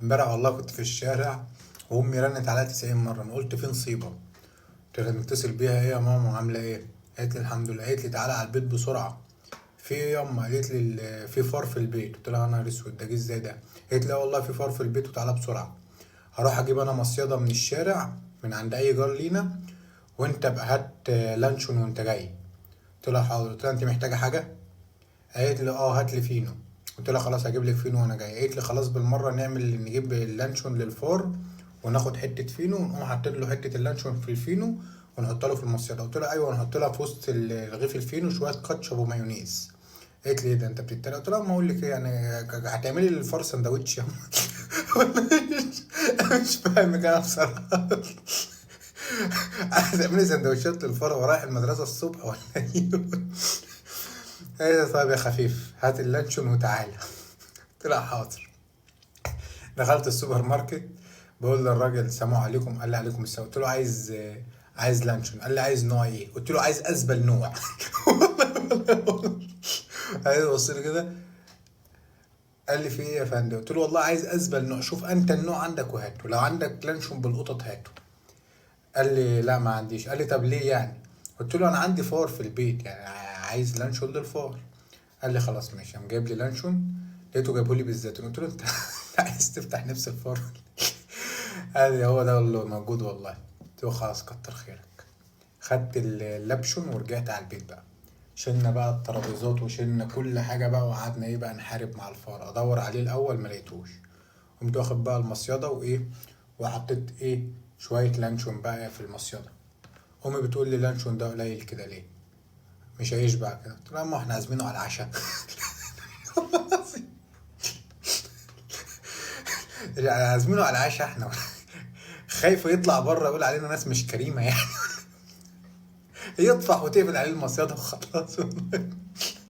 امبارح والله كنت في الشارع، وامي رنت عليا 90 مره. انا قلت في نصيبه، قلت لها نتصل بيها. ايه يا ماما عامله ايه؟ قالت لي الحمد لله. قالت لي تعالى على البيت بسرعه. في ايه يا اما؟ قالت لي في فار في البيت. قلت لها يا نهار اسود، ده جه ازاي ده؟ قالت لي لا والله في فار في البيت وتعالى بسرعه. هروح اجيب انا مصيده من الشارع من عند اي جار لينا، وانت بقى هات لانشون وانت جاي. قلت لها حاضر. قلت لها انت محتاجه حاجه؟ قالت لي اه هات لي فينو. قلت لها خلاص هجيب لك فينو وانا جاي. قالت لي خلاص بالمره نجيب اللانشون للفار، وناخد حته فينو ونقوم حاطين له حته اللانشون في الفينو ونحط له في المصيده. قلت لها ايوه، نحط لها في وسط رغيف الفينو شويه كاتشب ومايونيز. قالت لي ايه ده انت بتتريق؟ قلت لها ما اقول لك ايه يعني، هتعملي للفار سندوتش يا أنا مش فاهم كده بصراحه. هتعملي سندوتشات للفار ورايح المدرسه الصبح ولا ايه؟ ايه طيب يا خفيف، هات اللانشون وتعالى. قلت لها حاضر. دخلت السوبر ماركت، بقول للراجل السلام عليكم. قال لي عليكم السلام. قلت له عايز لانشون. قال لي عايز نوع ايه؟ قلت له عايز ازبل نوع. عايز بص لي كده، قال لي في ايه يا فندم؟ قلت له والله عايز ازبل نوع، شوف انت النوع عندك وهاته، لو عندك لانشون بالقطط هاته. قال لي لا ما عنديش. قال لي طب ليه يعني؟ قلت له انا عندي فار في البيت يعني، عايز لانشون للفار. قال لي خلاص ماشي. قام جايب لي لانشون، لقيته جايبه لي بالزيتون. قلت له انت عايز تفتح نفس الفار؟ قال لي هو ده اللي موجود والله. قلت له خلاص كتر خيرك. خدت اللبشون ورجعت على البيت بقى. شلنا بقى الترابيزات وشلنا كل حاجه بقى، وقعدنا ايه بقى نحارب مع الفار. ادور عليه الاول ما لقيتوش. قمت واخد بقى المصيده وايه، وحطيت ايه شويه لانشون بقى في المصيده. امي بتقول لي لانشون ده قليل كده ليه؟ مش هيشبع كده. قلت لها ما احنا عازمينه على العشاء. عازمينه على العشاء احنا. خايفه يطلع بره يقول علينا ناس مش كريمه يعني. يطفح وتقفل عليه المصيده وخلاص.